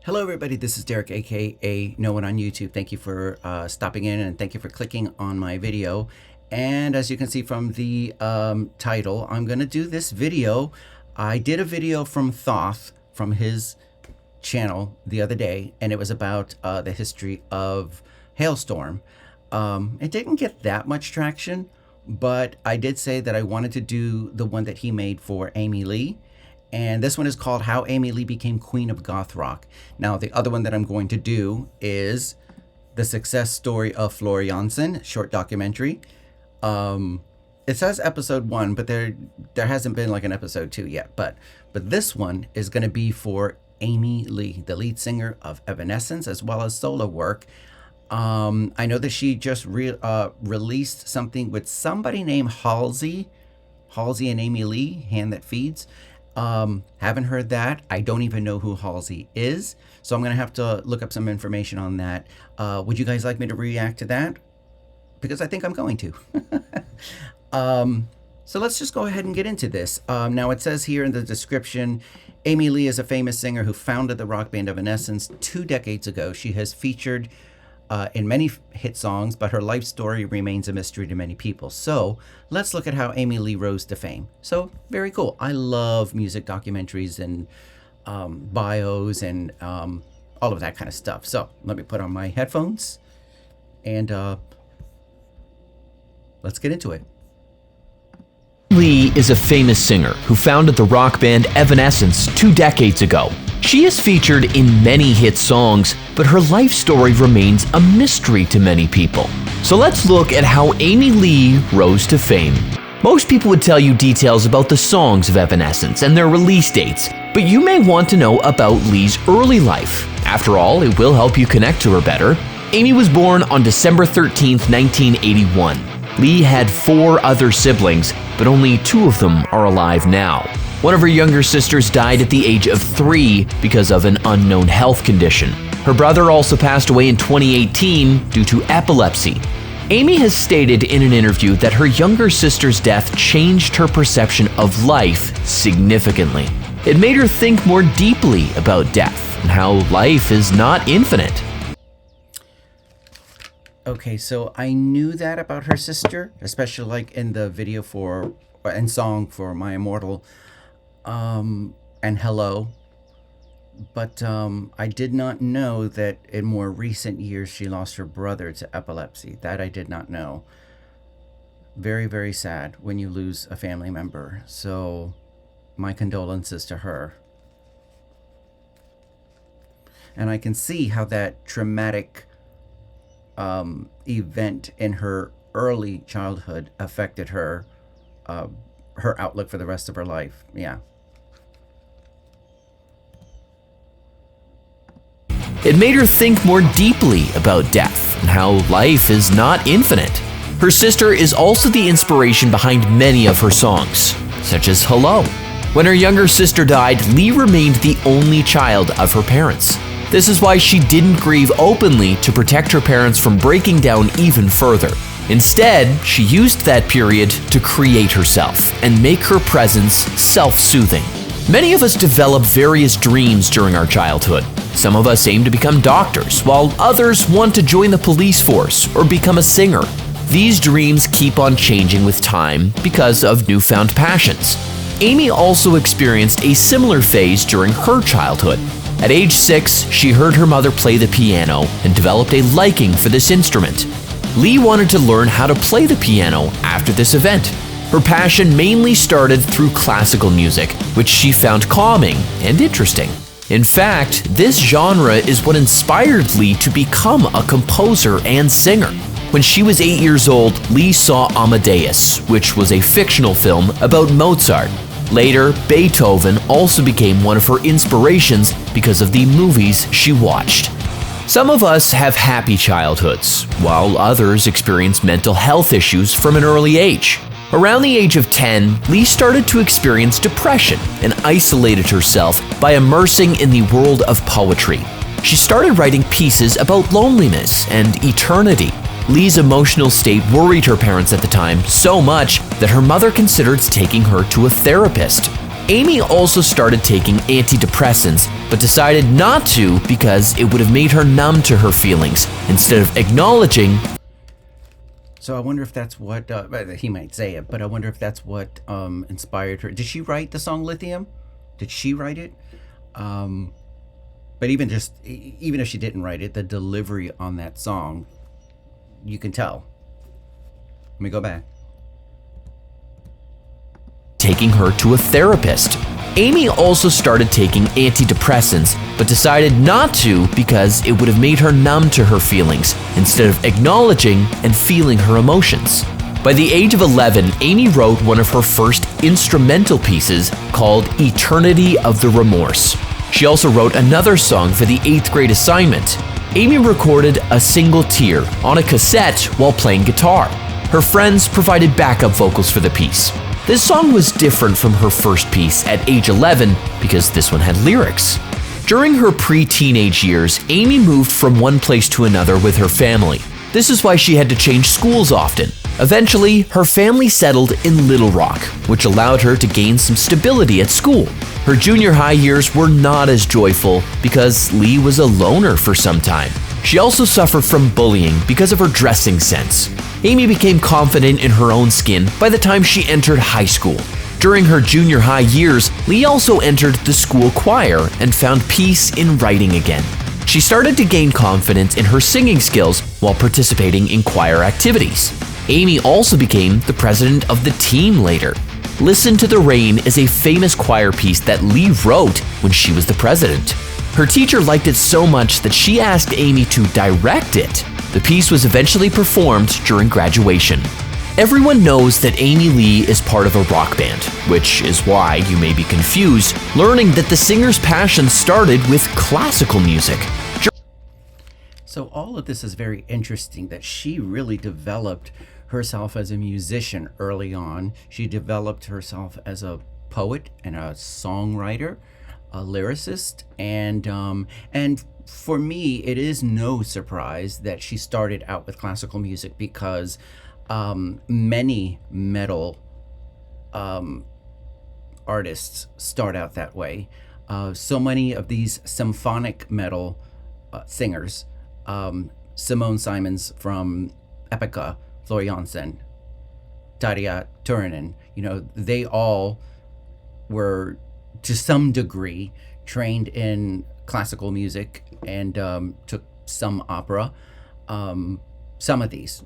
Hello, everybody. This is Derek, aka No One on YouTube. Thank you for stopping in and thank you for clicking on my video. And as you can see from the title, I'm going to do this video. I did a video from Thoth from his channel the other day, and it was about the history of Hailstorm. It didn't get that much traction, but I did say that I wanted to do the one that he made for Amy Lee. And this one is called How Amy Lee Became Queen of Goth Rock. Now, the other one that I'm going to do is the success story of Follow Evanescence, short documentary. It says episode 1, but there hasn't been like an episode 2 yet. But this one is going to be for Amy Lee, the lead singer of Evanescence, as well as solo work. I know that she just released something with somebody named Halsey and Amy Lee, Hand That Feeds. Haven't heard that. I don't even know who Halsey is, so I'm gonna have to look up some information on that. Would you guys like me to react to that? Because I think I'm going to. So let's just go ahead and get into this. Now it says here in the description, Amy Lee is a famous singer who founded the rock band Evanescence 2 decades ago. She has featured in many hit songs, but her life story remains a mystery to many people. So let's look at how Amy Lee rose to fame. So very cool. I love music documentaries and bios and all of that kind of stuff. So let me put on my headphones and let's get into it. Lee is a famous singer who founded the rock band Evanescence 2 decades ago. She is featured in many hit songs, but her life story remains a mystery to many people. So let's look at how Amy Lee rose to fame. Most people would tell you details about the songs of Evanescence and their release dates, but you may want to know about Lee's early life. After all, it will help you connect to her better. Amy was born on December 13th, 1981. Lee had 4 other siblings, but only 2 of them are alive now. One of her younger sisters died at the age of 3 because of an unknown health condition. Her brother also passed away in 2018 due to epilepsy. Amy has stated in an interview that her younger sister's death changed her perception of life significantly. It made her think more deeply about death and how life is not infinite. Okay, so I knew that about her sister, especially like in the video and song for My Immortal and Hello, but I did not know that in more recent years she lost her brother to epilepsy. That I did not know. Very, very sad when you lose a family member, so my condolences to her. And I can see how that traumatic event in her early childhood affected her outlook for the rest of her life. Yeah. It made her think more deeply about death and how life is not infinite. Her sister is also the inspiration behind many of her songs, such as Hello. When her younger sister died, Lee remained the only child of her parents. This is why she didn't grieve openly to protect her parents from breaking down even further. Instead, she used that period to create herself and make her presence self-soothing. Many of us develop various dreams during our childhood. Some of us aim to become doctors, while others want to join the police force or become a singer. These dreams keep on changing with time because of newfound passions. Amy also experienced a similar phase during her childhood. At age 6, she heard her mother play the piano and developed a liking for this instrument. Lee wanted to learn how to play the piano after this event. Her passion mainly started through classical music, which she found calming and interesting. In fact, this genre is what inspired Lee to become a composer and singer. When she was 8 years old, Lee saw Amadeus, which was a fictional film about Mozart. Later, Beethoven also became one of her inspirations because of the movies she watched. Some of us have happy childhoods, while others experience mental health issues from an early age. Around the age of 10, Lee started to experience depression and isolated herself by immersing in the world of poetry. She started writing pieces about loneliness and eternity. Lee's emotional state worried her parents at the time so much that her mother considered taking her to a therapist. Amy also started taking antidepressants, but decided not to because it would have made her numb to her feelings instead of acknowledging. So I wonder if that's what, he might say it, but I wonder if that's what inspired her. Did she write the song Lithium? Did she write it? But even if she didn't write it, the delivery on that song, you can tell. Let me go back. Taking her to a therapist. Amy also started taking antidepressants, but decided not to because it would have made her numb to her feelings instead of acknowledging and feeling her emotions. By the age of 11, Amy wrote one of her first instrumental pieces called Eternity of the Remorse. She also wrote another song for the 8th grade assignment. Amy recorded A Single Tear on a cassette while playing guitar. Her friends provided backup vocals for the piece. This song was different from her first piece at age 11 because this one had lyrics. During her pre-teenage years, Amy moved from one place to another with her family. This is why she had to change schools often. Eventually, her family settled in Little Rock, which allowed her to gain some stability at school. Her junior high years were not as joyful because Lee was a loner for some time. She also suffered from bullying because of her dressing sense. Amy became confident in her own skin by the time she entered high school. During her junior high years, Lee also entered the school choir and found peace in writing again. She started to gain confidence in her singing skills while participating in choir activities. Amy also became the president of the team later. Listen to the Rain is a famous choir piece that Lee wrote when she was the president. Her teacher liked it so much that she asked Amy to direct it. The piece was eventually performed during graduation. Everyone knows that Amy Lee is part of a rock band, which is why you may be confused learning that the singer's passion started with classical music. So all of this is very interesting that she really developed herself as a musician early on. She developed herself as a poet and a songwriter, a lyricist, and for me, it is no surprise that she started out with classical music because many metal artists start out that way. So many of these symphonic metal singers, Simone Simons from Epica, Floor Jansen, Tarja Turunen, they all were to some degree trained in classical music and took some opera. Some of these,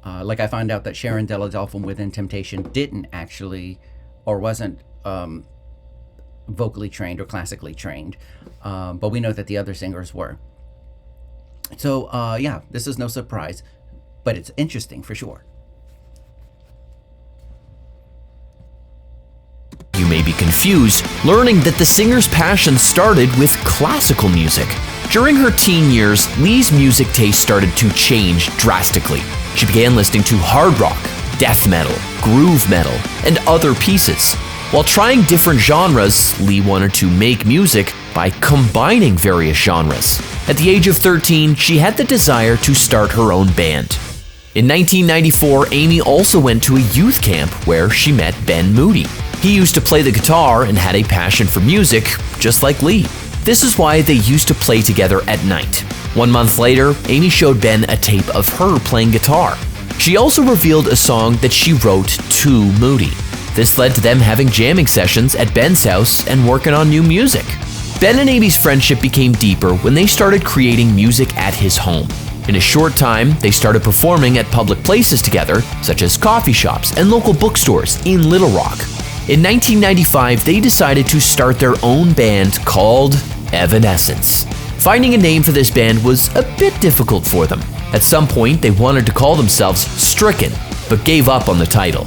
like I found out that Sharon Deladel from Within Temptation didn't actually, or wasn't vocally trained or classically trained, but we know that the other singers were. So yeah, this is no surprise, but it's interesting for sure. You may be confused learning that the singer's passion started with classical music. During her teen years, Lee's music taste started to change drastically. She began listening to hard rock, death metal, groove metal, and other pieces. While trying different genres, Lee wanted to make music by combining various genres. At the age of 13, she had the desire to start her own band. In 1994, Amy also went to a youth camp where she met Ben Moody. He used to play the guitar and had a passion for music, just like Lee. This is why they used to play together at night. 1 month later, Amy showed Ben a tape of her playing guitar. She also revealed a song that she wrote to Moody. This led to them having jamming sessions at Ben's house and working on new music. Ben and Amy's friendship became deeper when they started creating music at his home. In a short time, they started performing at public places together, such as coffee shops and local bookstores in Little Rock. In 1995, they decided to start their own band called Evanescence. Finding a name for this band was a bit difficult for them. At some point, they wanted to call themselves Stricken, but gave up on the title.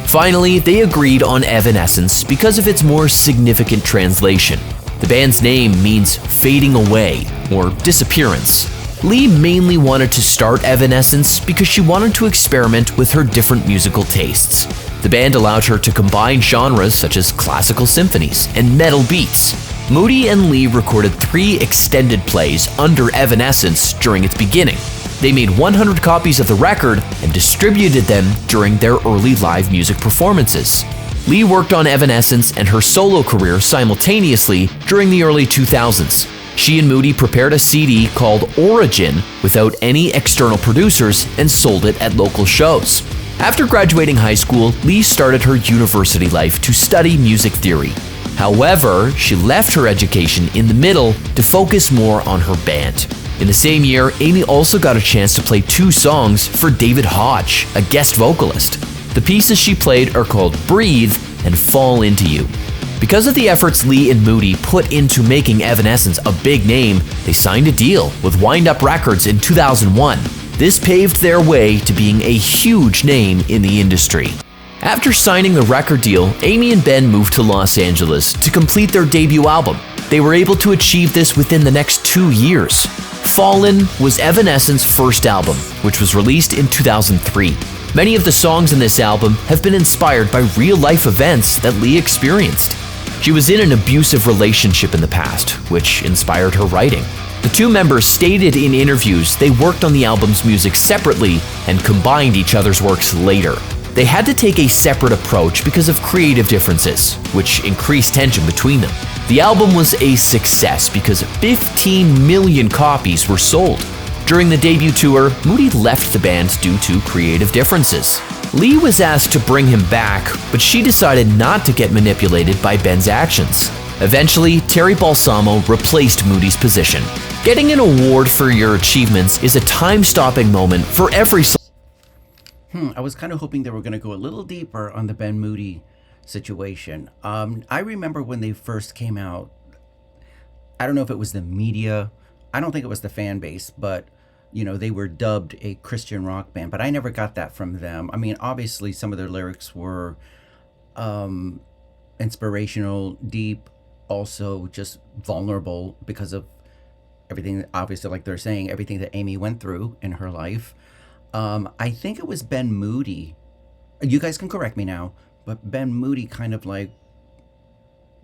Finally, they agreed on Evanescence because of its more significant translation. The band's name means fading away or disappearance. Lee mainly wanted to start Evanescence because she wanted to experiment with her different musical tastes. The band allowed her to combine genres such as classical symphonies and metal beats. Moody and Lee recorded 3 extended plays under Evanescence during its beginning. They made 100 copies of the record and distributed them during their early live music performances. Lee worked on Evanescence and her solo career simultaneously during the early 2000s. She and Moody prepared a CD called Origin without any external producers and sold it at local shows. After graduating high school, Lee started her university life to study music theory. However, she left her education in the middle to focus more on her band. In the same year, Amy also got a chance to play 2 songs for David Hodge, a guest vocalist. The pieces she played are called Breathe and Fall Into You. Because of the efforts Lee and Moody put into making Evanescence a big name, they signed a deal with Wind Up Records in 2001. This paved their way to being a huge name in the industry. After signing the record deal, Amy and Ben moved to Los Angeles to complete their debut album. They were able to achieve this within the next 2 years. Fallen was Evanescence's first album, which was released in 2003. Many of the songs in this album have been inspired by real-life events that Lee experienced. She was in an abusive relationship in the past, which inspired her writing. The 2 members stated in interviews they worked on the album's music separately and combined each other's works later. They had to take a separate approach because of creative differences, which increased tension between them. The album was a success because 15 million copies were sold. During the debut tour, Moody left the band due to creative differences. Lee was asked to bring him back, but she decided not to get manipulated by Ben's actions. Eventually, Terry Balsamo replaced Moody's position. Getting an award for your achievements is a time-stopping moment for every I was kind of hoping they were going to go a little deeper on the Ben Moody situation. I remember when they first came out, I don't know if it was the media, I don't think it was the fan base, but you know, they were dubbed a Christian rock band, but I never got that from them. I mean, obviously some of their lyrics were inspirational, deep, also just vulnerable because of everything, obviously, like they're saying, everything that Amy went through in her life. I think it was Ben Moody. You guys can correct me now, but Ben Moody kind of like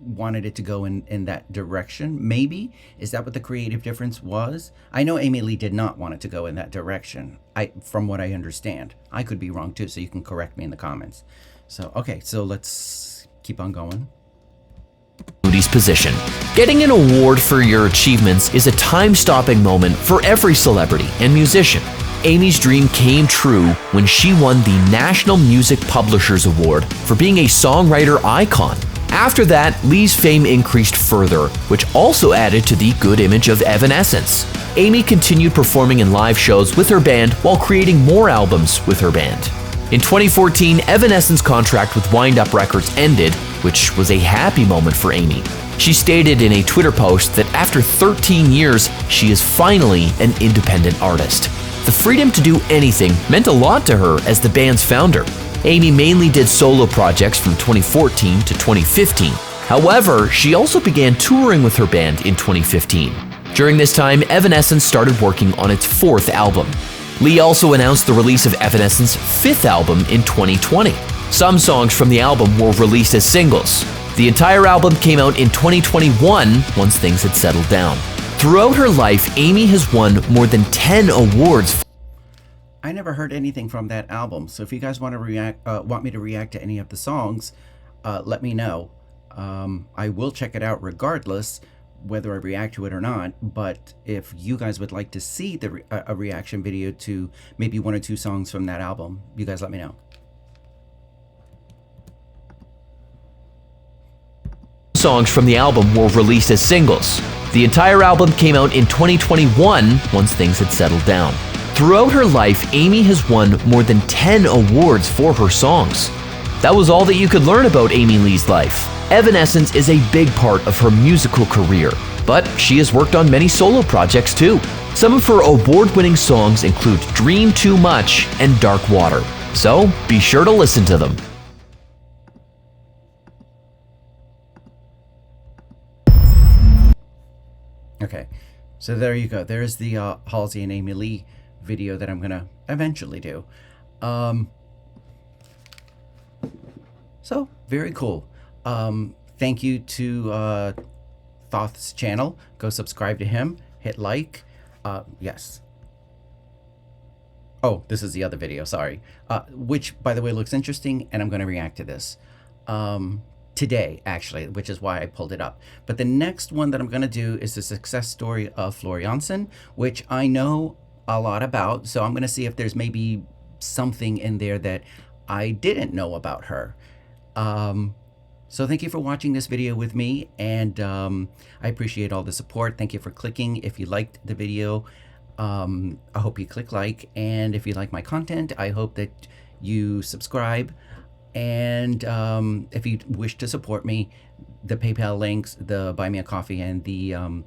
wanted it to go in that direction. Maybe is that what the creative difference was? I know Amy Lee did not want it to go in that direction. From what I understand, I could be wrong too, so you can correct me in the comments. So okay, so let's keep on going. Moody's position. Getting an award for your achievements is a time-stopping moment for every celebrity and musician. Amy's dream came true when she won the National Music Publishers Award for being a songwriter icon. After that, Lee's fame increased further, which also added to the good image of Evanescence. Amy continued performing in live shows with her band while creating more albums with her band. In 2014, Evanescence's contract with Wind Up Records ended, which was a happy moment for Amy. She stated in a Twitter post that after 13 years, she is finally an independent artist. The freedom to do anything meant a lot to her as the band's founder. Amy mainly did solo projects from 2014 to 2015. However, she also began touring with her band in 2015. During this time, Evanescence started working on its 4th album. Lee also announced the release of Evanescence's 5th album in 2020. Some songs from the album were released as singles. The entire album came out in 2021 once things had settled down. Throughout her life, Amy has won more than 10 awards. I never heard anything from that album, so if you guys want to want me to react to any of the songs, let me know. I will check it out regardless, whether I react to it or not. But if you guys would like to see a reaction video to maybe 1 or 2 songs from that album, you guys let me know. Songs from the album were released as singles. The entire album came out in 2021 once things had settled down. Throughout her life, Amy has won more than 10 awards for her songs. That was all that you could learn about Amy Lee's life. Evanescence is a big part of her musical career, but she has worked on many solo projects too. Some of her award-winning songs include Dream Too Much and Dark Water, so be sure to listen to them. Okay, so there you go. There's the Halsey and Amy Lee video that I'm gonna eventually do. So very cool. Thank you to Thoth's channel. Go subscribe to him. Hit like. Yes. Oh, this is the other video. Sorry. Which, by the way, looks interesting, and I'm going to react to this. today, actually, which is why I pulled it up. But the next one that I'm going to do is the success story of Floor Jansen, which I know a lot about. So I'm going to see if there's maybe something in there that I didn't know about her. So thank you for watching this video with me, and I appreciate all the support. Thank you for clicking. If you liked the video, I hope you click like, and if you like my content, I hope that you subscribe. And if you wish to support me, the PayPal links, the Buy Me a Coffee, and the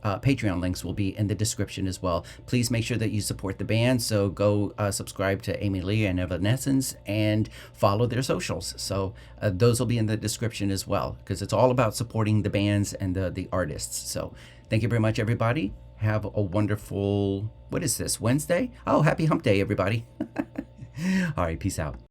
Patreon links will be in the description as well. Please make sure that you support the band, so go subscribe to Amy Lee and Evanescence and follow their socials. So those will be in the description as well, because it's all about supporting the bands and the artists. So thank you very much, everybody. Have a wonderful, what is this, Wednesday? Oh, happy hump day, everybody. All right, peace out.